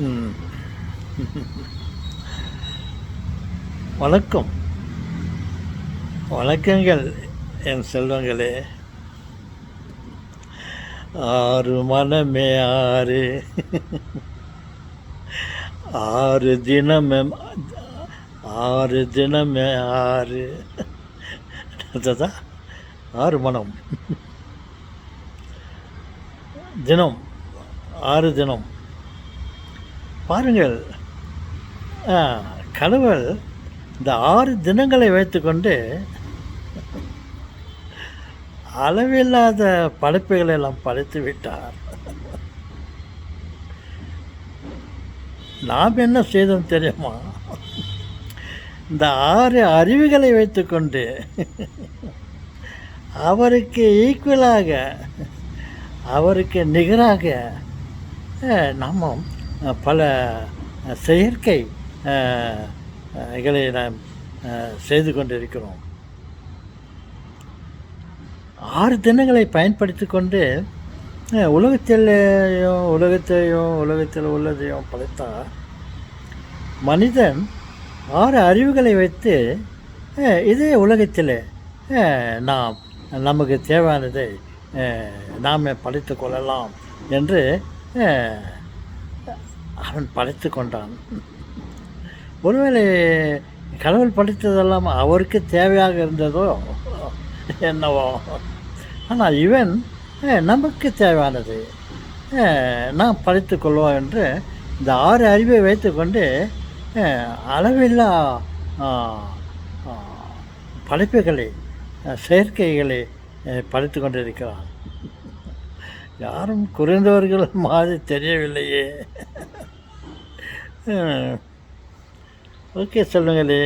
ம். வணக்கம். வணக்கங்கள் என் செல்வங்களே. ஆறு மனமே ஆறு, ஆறு தினமும் ஆறு தினமே ஆறு. அதுதான் ஆறு மனம் தினம், ஆறு தினம். பாருங்கள், ஆ, கடவுள் இந்த ஆறு தினங்களை வைத்துக்கொண்டு அளவில்லாத படைப்புகளை எல்லாம் படைத்து விட்டார். நாம் என்ன செய்தோம் தெரியுமா? இந்த ஆறு அறிவுகளை வைத்துக்கொண்டு அவருக்கு ஈக்குவலாக, அவருக்கு நிகராக நாம் பல செயற்கை களை நாம் செய்து கொண்டிருக்கிறோம். 6 தினங்களை பயன்படுத்தி கொண்டு உலகத்தில் உள்ளதையும் படைத்தார். மனிதன் 6 அறிவுகளை வைத்து இதே உலகத்தில் நாம் நமக்கு தேவையானதை நாம் படைத்து கொள்ளலாம் என்று அவன் படைத்து கொண்டான். ஒருவேளை கடவுள் படைத்ததெல்லாம் அவருக்கு தேவையாக இருந்ததோ என்னவோ, ஆனால் இவன் நமக்கு தேவையானது நாம் படைத்து கொள்வோம் என்று இந்த 6 அறிவை வைத்துக்கொண்டு அளவில்லா படைப்புகளை, செயற்கைகளை படைத்து கொண்டிருக்கிறான். யாரும் குறைந்தவர்கள் மாதிரி தெரியவில்லையே. ஓகே, சொல்லுங்களே.